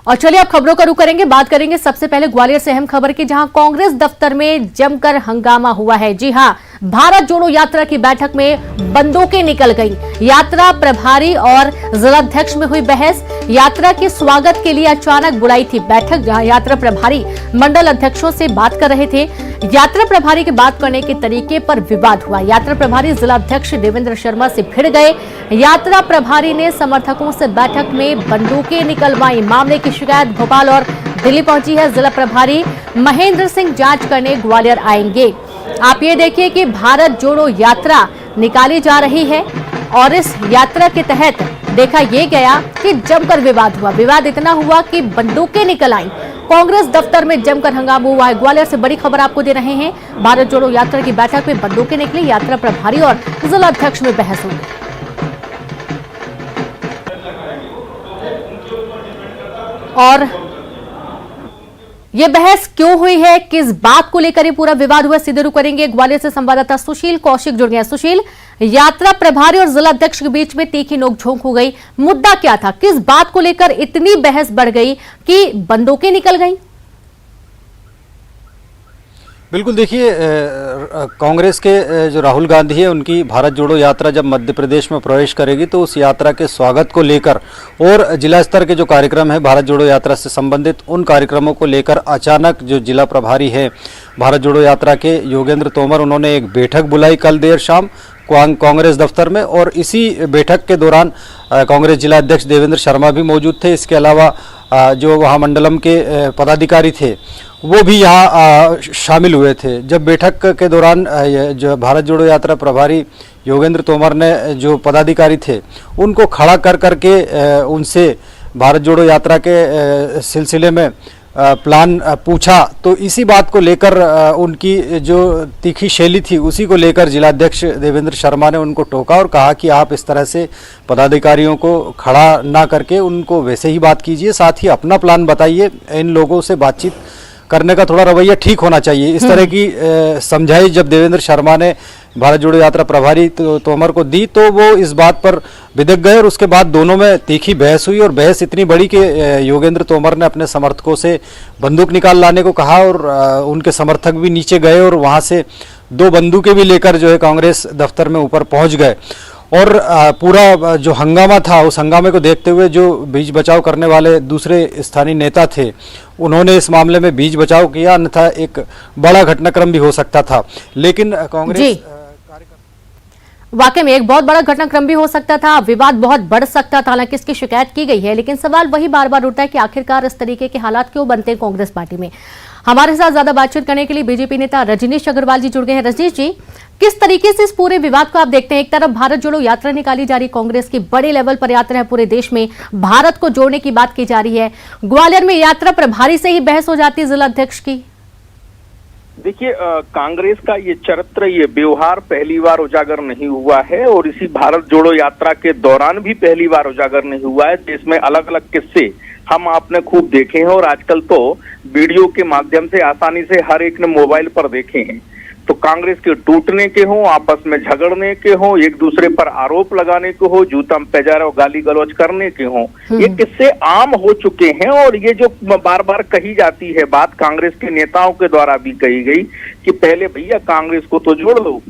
और चलिए अब खबरों का रुख करेंगे। बात करेंगे सबसे पहले ग्वालियर से अहम खबर की, जहां कांग्रेस दफ्तर में जमकर हंगामा हुआ है। जी हां, भारत जोड़ो यात्रा की बैठक में बंदूकें निकल गई। यात्रा प्रभारी और जिलाध्यक्ष में हुई बहस। यात्रा के स्वागत के लिए अचानक बुलाई थी बैठक, जहां यात्रा प्रभारी मंडल अध्यक्षों से बात कर रहे थे। यात्रा प्रभारी के बात करने के तरीके पर विवाद हुआ। यात्रा प्रभारी जिलाध्यक्ष देवेंद्र शर्मा से भिड़ गए। यात्रा प्रभारी ने समर्थकों से बैठक में बंदूकें निकलवाई। मामले की शिकायत भोपाल और दिल्ली पहुंची है। जिला प्रभारी महेंद्र सिंह जांच करने ग्वालियर आएंगे। आप ये देखिए कि भारत जोड़ो यात्रा निकाली जा रही है और इस यात्रा के तहत देखा यह गया कि जमकर विवाद हुआ। विवाद इतना हुआ कि बंदूकें निकल आई। कांग्रेस दफ्तर में जमकर हंगामा हुआ है। ग्वालियर से बड़ी खबर आपको दे रहे हैं। भारत जोड़ो यात्रा की बैठक में बंदूकें निकली। यात्रा प्रभारी और जिलाध्यक्ष में बहस हुई। और ये बहस क्यों हुई है, किस बात को लेकर ये पूरा विवाद हुआ, सीधे रुख करेंगे। ग्वालियर से संवाददाता सुशील कौशिक जुड़ गए। सुशील, यात्रा प्रभारी और जिलाध्यक्ष के बीच में तीखी नोकझोंक हो गई। मुद्दा क्या था, किस बात को लेकर इतनी बहस बढ़ गई कि बंदूकें निकल गई? बिल्कुल, देखिए कांग्रेस के जो राहुल गांधी है, उनकी भारत जोड़ो यात्रा जब मध्य प्रदेश में प्रवेश करेगी तो उस यात्रा के स्वागत को लेकर और जिला स्तर के जो कार्यक्रम है भारत जोड़ो यात्रा से संबंधित, उन कार्यक्रमों को लेकर अचानक जो जिला प्रभारी है भारत जोड़ो यात्रा के योगेंद्र तोमर, उन्होंने एक बैठक बुलाई कल देर शाम कांग्रेस दफ्तर में। और इसी बैठक के दौरान कांग्रेस जिला अध्यक्ष देवेंद्र शर्मा भी मौजूद थे। इसके अलावा जो वहाँ मंडलम के पदाधिकारी थे वो भी यहाँ शामिल हुए थे। जब बैठक के दौरान जो भारत जोड़ो यात्रा प्रभारी योगेंद्र तोमर ने जो पदाधिकारी थे उनको खड़ा कर करके उनसे भारत जोड़ो यात्रा के सिलसिले में प्लान पूछा, तो इसी बात को लेकर उनकी जो तीखी शैली थी उसी को लेकर जिलाध्यक्ष देवेंद्र शर्मा ने उनको टोका और कहा कि आप इस तरह से पदाधिकारियों को खड़ा ना करके उनको वैसे ही बात कीजिए, साथ ही अपना प्लान बताइए। इन लोगों से बातचीत करने का थोड़ा रवैया ठीक होना चाहिए। इस तरह की समझाई जब देवेंद्र शर्मा ने भारत जोड़ो यात्रा प्रभारी तोमर को दी तो वो इस बात पर बिदक गए और उसके बाद दोनों में तीखी बहस हुई। और बहस इतनी बड़ी कि योगेंद्र तोमर ने अपने समर्थकों से बंदूक निकाल लाने को कहा और उनके समर्थक भी नीचे गए और वहां से 2 बंदूकें भी लेकर जो है कांग्रेस दफ्तर में ऊपर पहुंच गए। और पूरा जो हंगामा था, उस हंगामे को देखते हुए जो बीच बचाव करने वाले दूसरे स्थानीय नेता थे उन्होंने इस मामले में बीच बचाव किया, अन्यथा एक बड़ा घटनाक्रम भी हो सकता था। लेकिन कांग्रेस वाकई में एक बहुत बड़ा घटनाक्रम भी हो सकता था, विवाद बहुत बढ़ सकता था। हालांकि इसकी शिकायत की गई है, लेकिन सवाल वही बार बार उठता है कि आखिरकार इस तरीके के हालात क्यों बनते हैं कांग्रेस पार्टी में। हमारे साथ ज्यादा बातचीत करने के लिए बीजेपी नेता रजनीश अग्रवाल जी जुड़ गए हैं। रजनीश जी, किस तरीके से इस पूरे विवाद को आप देखते हैं? एक तरफ भारत जोड़ो यात्रा निकाली जा रही, कांग्रेस की बड़े लेवल पर यात्रा है, पूरे देश में भारत को जोड़ने की बात की जा रही है। ग्वालियर में यात्रा प्रभारी से ही बहस हो जाती है जिलाध्यक्ष की। देखिए, कांग्रेस का ये चरित्र, ये व्यवहार पहली बार उजागर नहीं हुआ है और इसी भारत जोड़ो यात्रा के दौरान भी पहली बार उजागर नहीं हुआ है। इसमें अलग अलग किस्से हम आपने खूब देखे हैं और आजकल तो वीडियो के माध्यम से आसानी से हर एक ने मोबाइल पर देखे हैं। तो कांग्रेस के टूटने के हों, आपस में झगड़ने के हों, एक दूसरे पर आरोप लगाने के हो, जूता पैजारा और गाली गलौज करने के हों, ये किस्से आम हो चुके हैं। और ये जो बार बार कही जाती है बात, कांग्रेस के नेताओं के द्वारा भी कही गई कि पहले भैया कांग्रेस को तो जोड़ लो,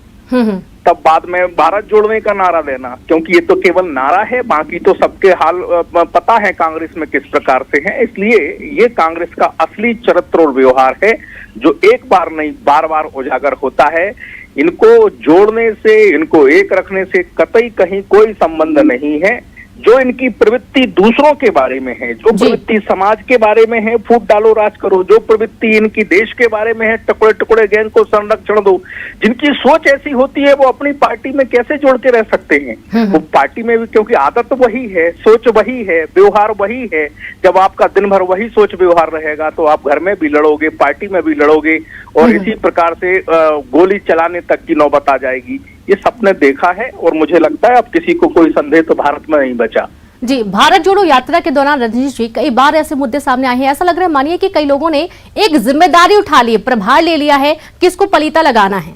तब बाद में भारत जोड़ने का नारा देना, क्योंकि ये तो केवल नारा है, बाकी तो सबके हाल पता है कांग्रेस में किस प्रकार से है। इसलिए ये कांग्रेस का असली चरित्र और व्यवहार है जो एक बार नहीं बार बार उजागर होता है। इनको जोड़ने से, इनको एक रखने से कतई कहीं कोई संबंध नहीं है। जो इनकी प्रवृत्ति दूसरों के बारे में है, जो प्रवृत्ति समाज के बारे में है, फूट डालो राज करो, जो प्रवृत्ति इनकी देश के बारे में है, टुकड़े टुकड़े गैंग को संरक्षण दो, जिनकी सोच ऐसी होती है वो अपनी पार्टी में कैसे जोड़ के रह सकते हैं? वो पार्टी में भी, क्योंकि आदत वही है, सोच वही है, व्यवहार वही है। जब आपका दिन भर वही सोच व्यवहार रहेगा तो आप घर में भी लड़ोगे, पार्टी में भी लड़ोगे और इसी प्रकार से गोली चलाने तक की नौबत आ जाएगी। ये सबने देखा है और मुझे लगता है अब किसी को कोई संदेह तो भारत में नहीं बचा। जी, भारत जोड़ो यात्रा के दौरान रजनीश जी कई बार ऐसे मुद्दे सामने आए हैं। ऐसा लग रहा है मानिए कि कई लोगों ने एक जिम्मेदारी उठा ली, प्रभार ले लिया है, किसको पलीता लगाना है।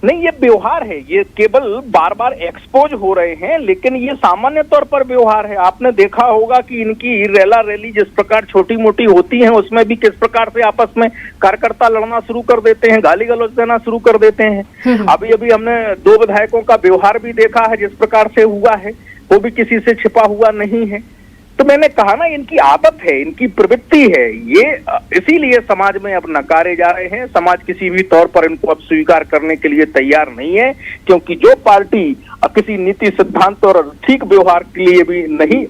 नहीं, ये व्यवहार है, ये केवल बार बार एक्सपोज हो रहे हैं, लेकिन ये सामान्य तौर पर व्यवहार है। आपने देखा होगा कि इनकी रेला रैली जिस प्रकार छोटी मोटी होती है, उसमें भी किस प्रकार से आपस में कार्यकर्ता लड़ना शुरू कर देते हैं, गाली गलौज देना शुरू कर देते हैं। अभी अभी हमने 2 विधायकों का व्यवहार भी देखा है जिस प्रकार से हुआ है, वो भी किसी से छिपा हुआ नहीं है। तो मैंने कहा ना, इनकी आदत है, इनकी प्रवृत्ति है, ये इसीलिए समाज में अब नकारे जा रहे हैं। समाज किसी भी तौर पर इनको अब स्वीकार करने के लिए तैयार नहीं है, क्योंकि जो पार्टी किसी नीति सिद्धांत और ठीक व्यवहार के लिए भी नहीं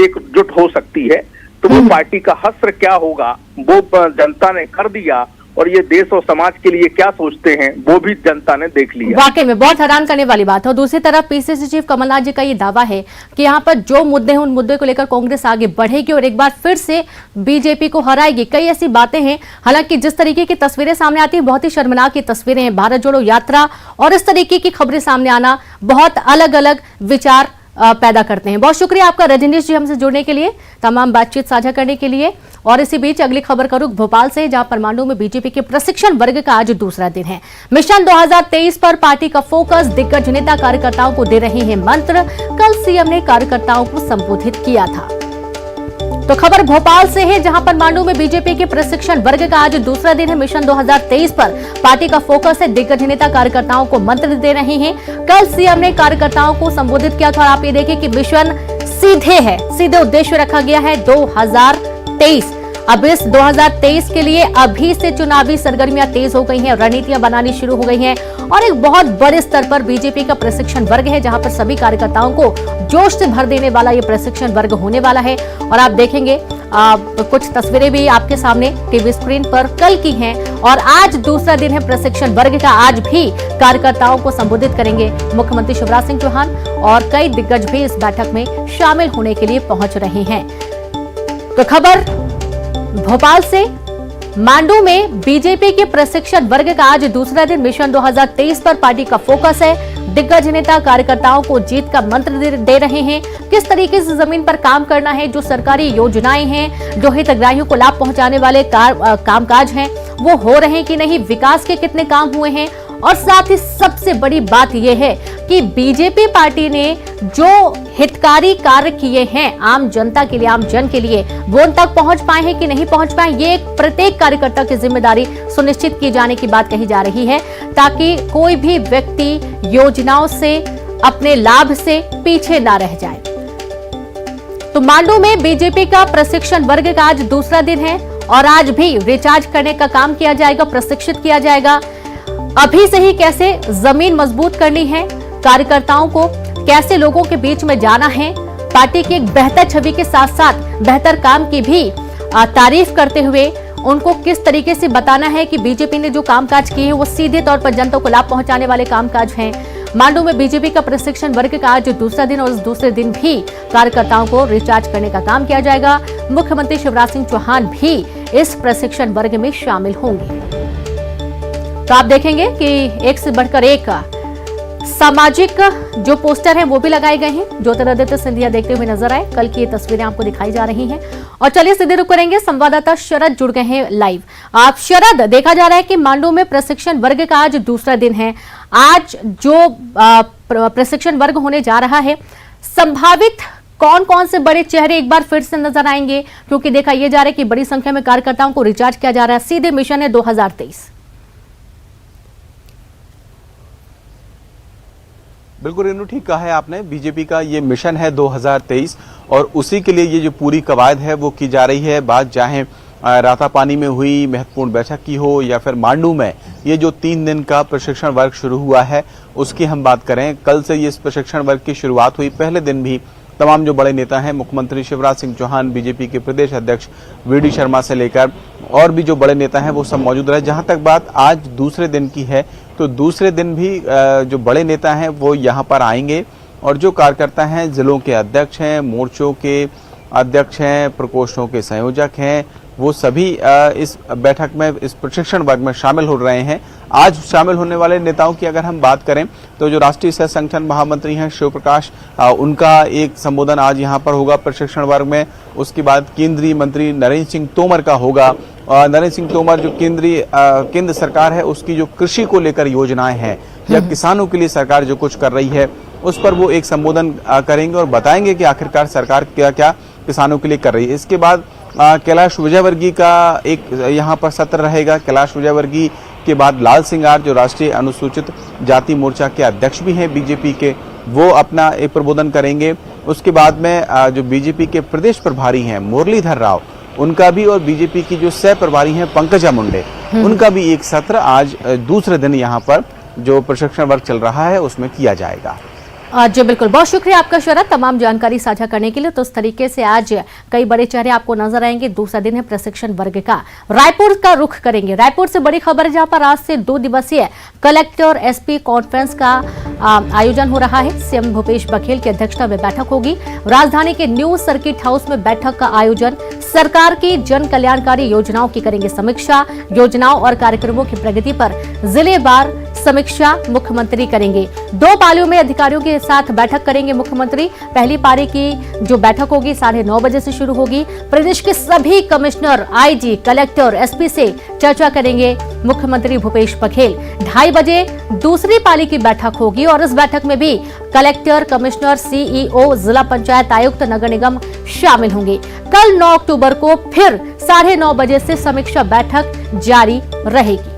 एकजुट हो सकती है, तो वो पार्टी का हश्र क्या होगा वो जनता ने कर दिया, और ये देश और समाज के लिए क्या सोचते हैं वो भी जनता ने देख लिया। वाकई में बहुत हैरान करने वाली बात है। और दूसरी तरफ पीसीसी चीफ कमलनाथ जी का ये दावा है कि यहाँ पर जो मुद्दे हैं उन मुद्दे को लेकर कांग्रेस आगे बढ़ेगी और एक बार फिर से बीजेपी को हराएगी। कई ऐसी बातें हैं, हालांकि जिस तरीके की तस्वीरें सामने आती है बहुत ही शर्मनाक की तस्वीरें हैं। भारत जोड़ो यात्रा और इस तरीके की खबरें सामने आना बहुत अलग अलग विचार पैदा करते हैं। बहुत शुक्रिया आपका रजनीश जी, हमसे जुड़ने के लिए, तमाम बातचीत साझा करने के लिए। और इसी बीच अगली खबर का रुख भोपाल से, जहां परमाणु में बीजेपी के प्रशिक्षण वर्ग का आज दूसरा दिन है। मिशन 2023 पर पार्टी का फोकस, दिग्गज नेता कार्यकर्ताओं को दे रहे हैं मंत्र। कल सीएम ने कार्यकर्ताओं को संबोधित किया था। तो खबर भोपाल से है, जहां परमाणु में बीजेपी के प्रशिक्षण वर्ग का आज दूसरा दिन है। मिशन 2023 पर पार्टी का फोकस है, दिग्गज नेता कार्यकर्ताओं को मंत्र दे रहे हैं। कल सीएम ने कार्यकर्ताओं को संबोधित किया था और आप ये देखिए कि मिशन सीधे है, सीधे उद्देश्य रखा गया है 2023। अब इस 2023 के लिए अभी से चुनावी सरगर्मियां तेज हो गई हैं, रणनीतियां बनानी शुरू हो गई हैं और एक बहुत बड़े स्तर पर बीजेपी का प्रशिक्षण वर्ग है, जहां पर सभी कार्यकर्ताओं को जोश से भर देने वाला ये प्रशिक्षण वर्ग होने वाला है। और आप देखेंगे कुछ तस्वीरें भी आपके सामने टीवी स्क्रीन पर कल की हैं। और आज दूसरा दिन है प्रशिक्षण वर्ग का। आज भी कार्यकर्ताओं को संबोधित करेंगे मुख्यमंत्री शिवराज सिंह चौहान और कई दिग्गज भी इस बैठक में शामिल होने के लिए पहुंच रहे हैं। तो खबर भोपाल से, मांडू में बीजेपी के प्रशिक्षण वर्ग का आज दूसरा दिन। मिशन 2023 पर पार्टी का फोकस है, दिग्गज नेता कार्यकर्ताओं को जीत का मंत्र दे रहे हैं। किस तरीके से जमीन पर काम करना है, जो सरकारी योजनाएं हैं, जो हितग्राहियों को लाभ पहुंचाने वाले कामकाज हैं वो हो रहे हैं कि नहीं, विकास के कितने काम हुए हैं। और साथ ही सबसे बड़ी बात यह है कि बीजेपी पार्टी ने जो हितकारी कार्य किए हैं आम जनता के लिए, आम जन के लिए, वो उन तक पहुंच पाए हैं कि नहीं पहुंच पाए, ये एक प्रत्येक कार्यकर्ता की जिम्मेदारी सुनिश्चित की जाने की बात कही जा रही है, ताकि कोई भी व्यक्ति योजनाओं से, अपने लाभ से पीछे ना रह जाए। तो मांडू में बीजेपी का प्रशिक्षण वर्ग का आज दूसरा दिन है और आज भी रिचार्ज करने का काम किया जाएगा, प्रशिक्षित किया जाएगा। अभी से ही कैसे जमीन मजबूत करनी है, कार्यकर्ताओं को कैसे लोगों के बीच में जाना है, पार्टी की एक बेहतर छवि के साथ साथ बेहतर काम की भी तारीफ करते हुए उनको किस तरीके से बताना है कि बीजेपी ने जो कामकाज किए हैं वो सीधे तौर पर जनता को लाभ पहुंचाने वाले कामकाज हैं। मांडू में बीजेपी का प्रशिक्षण वर्ग का आज दूसरा दिन और इस दूसरे दिन भी कार्यकर्ताओं को रिचार्ज करने का काम किया जाएगा। मुख्यमंत्री शिवराज सिंह चौहान भी इस प्रशिक्षण वर्ग में शामिल होंगे। तो आप देखेंगे कि एक से बढ़कर एक सामाजिक जो पोस्टर हैं वो भी लगाए गए हैं। ज्योतिरादित्य सिंधिया देखते हुए नजर आए। कल की ये तस्वीरें आपको दिखाई जा रही हैं। और चलिए सीधे रुक करेंगे, संवाददाता शरद जुड़ गए हैं लाइव। आप शरद, देखा जा रहा है कि मांडू में प्रशिक्षण वर्ग का आज दूसरा दिन है। आज जो प्रशिक्षण वर्ग होने जा रहा है, संभावित कौन कौन से बड़े चेहरे एक बार फिर से नजर आएंगे, क्योंकि देखा यह जा रहा है कि बड़ी संख्या में कार्यकर्ताओं को रिचार्ज किया जा रहा है। सीधे मिशन है 2023। बिल्कुल रेनू, ठीक कहा है आपने। बीजेपी का ये मिशन है 2023 और उसी के लिए ये जो पूरी कवायद है वो की जा रही है। बात चाहे रातापानी में हुई महत्वपूर्ण बैठक की हो या फिर मांडू में ये जो 3 दिन का प्रशिक्षण वर्ग शुरू हुआ है उसकी हम बात करें। कल से ये इस प्रशिक्षण वर्ग की शुरुआत हुई। पहले दिन भी तमाम जो बड़े नेता हैं, मुख्यमंत्री शिवराज सिंह चौहान, बीजेपी के प्रदेश अध्यक्ष वी.डी. शर्मा से लेकर और भी जो बड़े नेता हैं वो सब मौजूद रहे। जहां तक बात आज दूसरे दिन की है, तो दूसरे दिन भी जो बड़े नेता हैं वो यहाँ पर आएंगे और जो कार्यकर्ता हैं, जिलों के अध्यक्ष हैं, मोर्चों के अध्यक्ष हैं, प्रकोष्ठों के संयोजक हैं, वो सभी इस बैठक में, इस प्रशिक्षण वर्ग में शामिल हो रहे हैं। आज शामिल होने वाले नेताओं की अगर हम बात करें तो जो राष्ट्रीय सह संगठन महामंत्री हैं शिव प्रकाश, उनका एक संबोधन आज यहाँ पर होगा प्रशिक्षण वर्ग में। उसके बाद केंद्रीय मंत्री नरेंद्र सिंह तोमर का होगा। नरेंद्र सिंह तोमर जो केंद्र सरकार है उसकी जो कृषि को लेकर योजनाएं हैं या किसानों के लिए सरकार जो कुछ कर रही है उस पर वो एक संबोधन करेंगे और बताएंगे कि आखिरकार सरकार क्या क्या किसानों के लिए कर रही है। इसके बाद कैलाश विजयवर्गीय का एक यहाँ पर सत्र रहेगा। कैलाश विजयवर्गीय के बाद लाल सिंह आर, जो राष्ट्रीय अनुसूचित जाति मोर्चा के अध्यक्ष भी हैं बीजेपी के, वो अपना एक प्रबोधन करेंगे। उसके बाद में जो बीजेपी के प्रदेश प्रभारी हैं मुरलीधर राव, उनका भी, और बीजेपी की जो सह प्रभारी हैं पंकजा मुंडे, उनका भी एक सत्र आज दूसरे दिन यहाँ पर जो प्रशिक्षण वर्ग चल रहा है उसमें किया जाएगा। जी बिल्कुल, बहुत शुक्रिया आपका शरद तमाम जानकारी साझा करने के लिए। तो इस तरीके से आज कई बड़े चेहरे आपको नजर आएंगे। दूसरा दिन है प्रशिक्षण वर्ग का। रायपुर का रुख करेंगे। रायपुर से बड़ी खबर है, जहां पर आज से 2 दिवसीय कलेक्टर एसपी कॉन्फ्रेंस का आयोजन हो रहा है। सीएम भूपेश बघेल की अध्यक्षता में बैठक होगी। राजधानी के न्यू सर्किट हाउस में बैठक का आयोजन। सरकार की जन कल्याणकारी योजनाओं की करेंगे समीक्षा। योजनाओं और कार्यक्रमों की प्रगति पर जिलेवार समीक्षा मुख्यमंत्री करेंगे। 2 पालियों में अधिकारियों के साथ बैठक करेंगे मुख्यमंत्री। पहली पारी की जो बैठक होगी 9:30 बजे से शुरू होगी। प्रदेश के सभी कमिश्नर, आईजी, कलेक्टर, एसपी से चर्चा करेंगे मुख्यमंत्री भूपेश बघेल। 2:30 बजे दूसरी पाली की बैठक होगी और इस बैठक में भी कलेक्टर, कमिश्नर, सीईओ, जिला पंचायत आयुक्त, नगर निगम शामिल होंगे। कल 9 अक्टूबर को फिर 9:30 बजे से समीक्षा बैठक जारी रहेगी।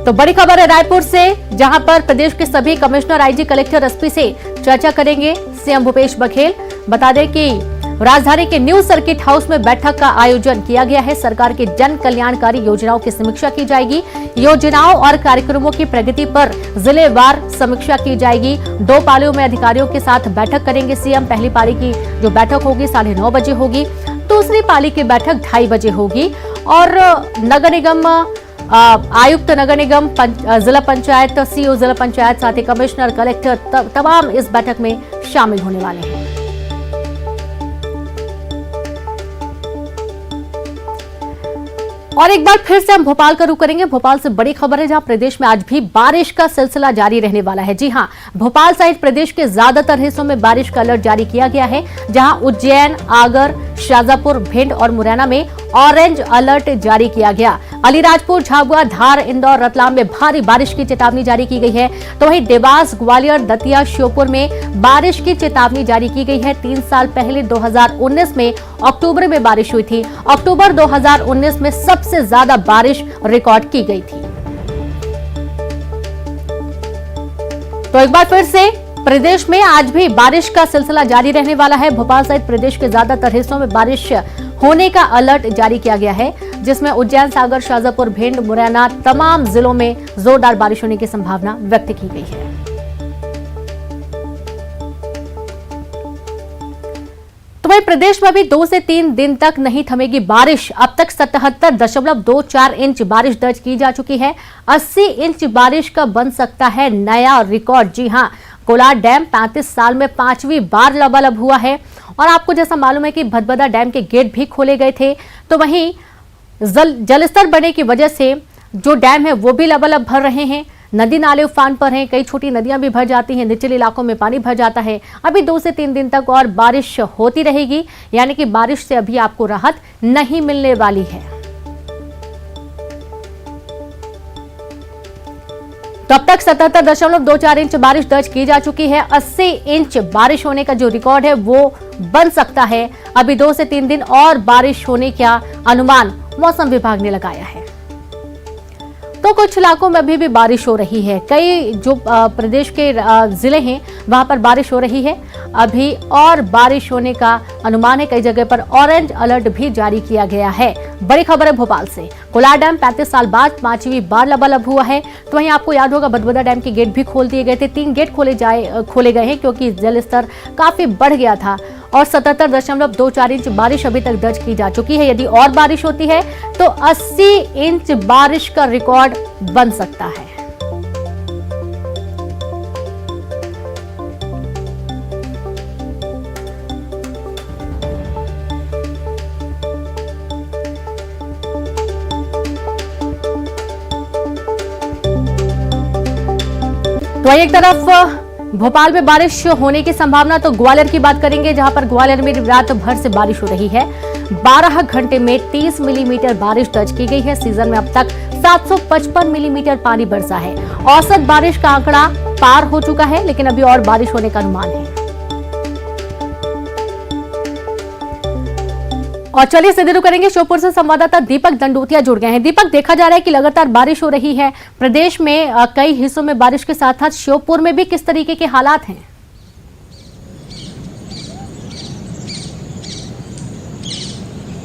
तो बड़ी खबर है रायपुर से, जहां पर प्रदेश के सभी कमिश्नर, आईजी, कलेक्टर, एसपी से चर्चा करेंगे सीएम भूपेश बघेल। बता दें कि राजधानी के न्यू सर्किट हाउस में बैठक का आयोजन किया गया है। सरकार की जन कल्याणकारी योजनाओं की समीक्षा की जाएगी। योजनाओं और कार्यक्रमों की प्रगति पर जिलेवार समीक्षा की जाएगी। 2 पालियों में अधिकारियों के साथ बैठक करेंगे सीएम। पहली पाली की जो बैठक होगी 9:30 बजे होगी। दूसरी पाली की बैठक 2:30 बजे होगी और नगर निगम आयुक्त, नगर निगम, जिला पंचायत, सीईओ, जिला पंचायत, साथ ही कमिश्नर, कलेक्टर तमाम इस बैठक में शामिल होने वाले हैं। और एक बार फिर से हम भोपाल का रुख करेंगे। भोपाल से बड़ी खबर है, जहां प्रदेश में आज भी बारिश का सिलसिला जारी रहने वाला है। जी हां, भोपाल सहित प्रदेश के ज्यादातर हिस्सों में बारिश का अलर्ट जारी किया गया है। जहां उज्जैन, आगर, शाजापुर, भिंड और मुरैना में ऑरेंज अलर्ट जारी किया गया। अलीराजपुर, झाबुआ, धार, इंदौर, रतलाम में भारी बारिश की चेतावनी जारी की गई है। तो वहीं देवास, ग्वालियर, दतिया, श्योपुर में बारिश की चेतावनी जारी की गई है। 3 साल पहले 2019 में अक्टूबर में बारिश हुई थी। अक्टूबर 2019 में सबसे ज्यादा बारिश रिकॉर्ड की गई थी। तो एक बार फिर से प्रदेश में आज भी बारिश का सिलसिला जारी रहने वाला है। भोपाल सहित प्रदेश के ज्यादातर हिस्सों में बारिश होने का अलर्ट जारी किया गया है, जिसमें उज्जैन, सागर, शाजापुर, भिंड, मुरैना तमाम जिलों में जोरदार बारिश होने की संभावना व्यक्त की गई है। तो वहीं प्रदेश में भी 2 से 3 दिन तक नहीं थमेगी बारिश। अब तक 77.24 इंच बारिश दर्ज की जा चुकी है। 80 इंच बारिश का बन सकता है नया रिकॉर्ड। जी हां, कोलार डैम 35 साल में 5वीं बार लबालब हुआ है। और आपको जैसा मालूम है कि भदभदा डैम के गेट भी खोले गए थे, तो वहीं जलस्तर बढ़ने की वजह से जो डैम है वो भी लबालब भर रहे हैं। नदी नाले उफान पर हैं, कई छोटी नदियां भी भर जाती हैं, निचले इलाकों में पानी भर जाता है। अभी 2 से 3 दिन तक और बारिश होती रहेगी, यानी कि बारिश से अभी आपको राहत नहीं मिलने वाली है। तो अब तक 77.24 इंच बारिश दर्ज की जा चुकी है। 80 इंच बारिश होने का जो रिकॉर्ड है वो बन सकता है। अभी 2 से 3 दिन और बारिश होने का अनुमान मौसम विभाग ने लगाया है। तो कुछ इलाकों में अभी भी बारिश हो रही है। कई जो प्रदेश के जिले हैं वहां पर बारिश हो रही है। अभी और बारिश होने का अनुमान है। कई जगह पर ऑरेंज अलर्ट भी जारी किया गया है। बड़ी खबर है भोपाल से, कोलार डैम 35 साल बाद 5वीं बार लबालब हुआ है। तो वहीं आपको याद होगा भदभदा डैम के गेट भी खोल दिए गए थे। 3 गेट खोले गए हैं क्योंकि जलस्तर काफी बढ़ गया था। और 77.24 इंच बारिश अभी तक दर्ज की जा चुकी है। यदि और बारिश होती है तो 80 इंच बारिश का रिकॉर्ड बन सकता है। तो एक तरफ भोपाल में बारिश होने की संभावना, तो ग्वालियर की बात करेंगे, जहां पर ग्वालियर में रात भर से बारिश हो रही है। 12 घंटे में 30 मिलीमीटर बारिश दर्ज की गई है। सीजन में अब तक 755 मिलीमीटर पानी बरसा है। औसत बारिश का आंकड़ा पार हो चुका है, लेकिन अभी और बारिश होने का अनुमान है। और चलिए सीधे रुख करेंगे श्योपुर से संवाददाता दीपक दंडोतिया जुड़ गए हैं। दीपक, देखा जा रहा है कि लगातार बारिश हो रही है प्रदेश में, कई हिस्सों में बारिश के साथ साथ श्योपुर में भी किस तरीके के हालात हैं?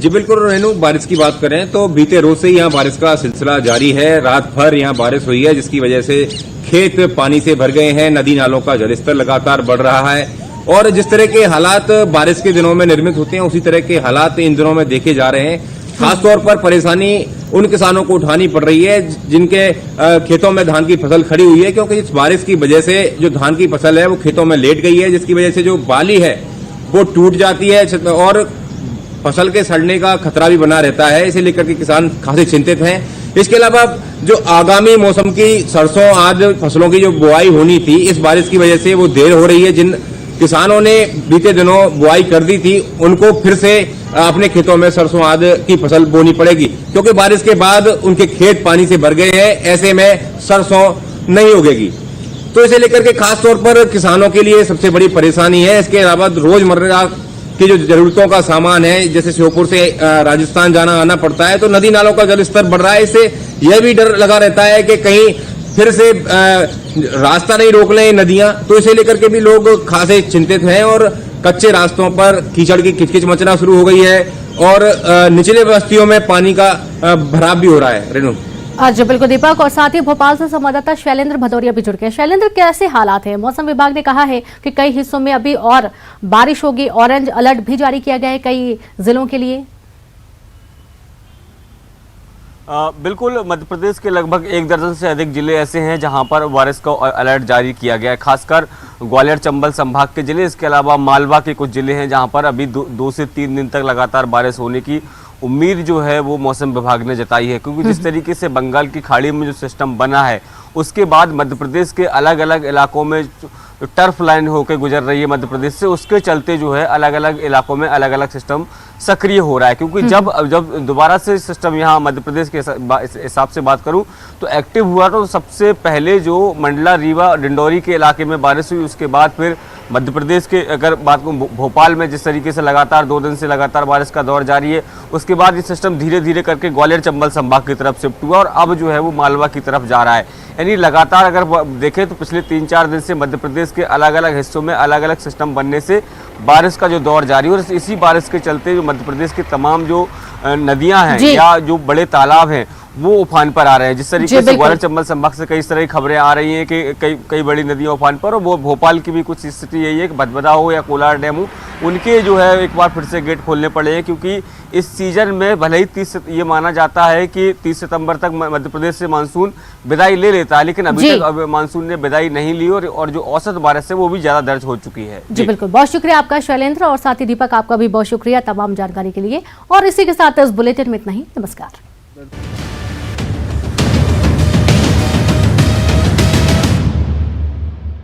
जी बिल्कुल रेनू, बारिश की बात करें तो बीते रोज से यहाँ बारिश का सिलसिला जारी है। रात भर यहाँ बारिश हुई है, जिसकी वजह से खेत पानी से भर गए हैं। नदी नालों का जलस्तर लगातार बढ़ रहा है और जिस तरह के हालात बारिश के दिनों में निर्मित होते हैं, उसी तरह के हालात इन दिनों में देखे जा रहे हैं। खासतौर पर परेशानी उन किसानों को उठानी पड़ रही है जिनके खेतों में धान की फसल खड़ी हुई है, क्योंकि इस बारिश की वजह से जो धान की फसल है वो खेतों में लेट गई है, जिसकी वजह से जो बाली है वो टूट जाती है और फसल के सड़ने का खतरा भी बना रहता है। इसे लेकर के किसान खासे चिंतित हैं। इसके अलावा जो आगामी मौसम की सरसों आदि फसलों की जो बुआई होनी थी, इस बारिश की वजह से वो देर हो रही है। जिन किसानों ने बीते दिनों बुआई कर दी थी, उनको फिर से अपने खेतों में सरसों आदि की फसल बोनी पड़ेगी, क्योंकि बारिश के बाद उनके खेत पानी से भर गए हैं। ऐसे में सरसों नहीं उगेगी, तो इसे लेकर के खास तौर पर किसानों के लिए सबसे बड़ी परेशानी है। इसके अलावा रोजमर्रा की जो जरूरतों का सामान है, जैसे श्योपुर से राजस्थान जाना आना पड़ता है, तो नदी नालों का जलस्तर बढ़ रहा है। इससे यह भी डर लगा रहता है कि कहीं फिर से रास्ता नहीं रोक लें नदियां, तो इसे लेकर के भी लोग खासे चिंतित हैं और कच्चे रास्तों पर कीचड़ की किचकिच मचना शुरू हो गई है और निचले बस्तियों में पानी का भराव भी हो रहा है। रेणु जी बिल्कुल दीपक, और साथ ही भोपाल से संवाददाता शैलेंद्र भदौरिया भी जुड़ गए। शैलेंद्र, कैसे हालात है? मौसम विभाग ने कहा है कि कई हिस्सों में अभी और बारिश होगी, ऑरेंज अलर्ट भी जारी किया गया है कई जिलों के लिए। बिल्कुल, मध्य प्रदेश के लगभग 1 दर्जन से अधिक जिले ऐसे हैं जहां पर बारिश का अलर्ट जारी किया गया है, खासकर ग्वालियर चंबल संभाग के जिले। इसके अलावा मालवा के कुछ जिले हैं जहां पर अभी 2 से 3 दिन तक लगातार बारिश होने की उम्मीद जो है वो मौसम विभाग ने जताई है, क्योंकि जिस तरीके से बंगाल की खाड़ी में जो सिस्टम बना है, उसके बाद मध्य प्रदेश के अलग अलग इलाकों में टर्फ लाइन होकर गुजर रही है मध्य प्रदेश से, उसके चलते जो है अलग अलग इलाकों में अलग अलग सिस्टम सक्रिय हो रहा है। क्योंकि जब दोबारा से सिस्टम यहाँ मध्य प्रदेश के हिसाब से बात करूं तो एक्टिव हुआ, तो सबसे पहले जो मंडला रीवा डिंडौरी के इलाके में बारिश हुई, उसके बाद फिर मध्य प्रदेश के अगर बात करूं भोपाल में जिस तरीके से लगातार 2 दिन से लगातार बारिश का दौर जारी है, उसके बाद ये सिस्टम धीरे धीरे करके ग्वालियर चंबल संभाग की तरफ शिफ्ट हुआ और अब जो है वो मालवा की तरफ जा रहा है। यानी लगातार अगर देखें तो पिछले 3-4 दिन से मध्य प्रदेश के अलग अलग हिस्सों में अलग अलग सिस्टम बनने से बारिश का जो दौर जारी है, और इसी बारिश के चलते जो मध्य प्रदेश के तमाम जो नदियां हैं या जो बड़े तालाब हैं वो उफान पर आ रहे हैं। जिस तरीके से ग्वालियर चंबल संभाग से कई तरह की खबरें आ रही हैं कि कई बड़ी नदियां उफान पर, और वो भोपाल की भी कुछ स्थिति यही है कि भदभदा हो या कोलार डैम हो, उनके जो है एक बार फिर से गेट खोलने पड़े हैं, क्योंकि इस सीजन में भले ही ये माना जाता है कि 30 सितंबर तक मध्य प्रदेश से मानसून विदाई ले लेता है, लेकिन अभी तक मानसून ने विदाई नहीं ली और जो औसत बारिश है वो भी ज्यादा दर्ज हो चुकी है। जी बिल्कुल, बहुत शुक्रिया आपका शैलेंद्र, और साथ ही दीपक आपका भी बहुत शुक्रिया तमाम जानकारी के लिए। और इसी के साथ इस बुलेटिन में इतना ही। नमस्कार।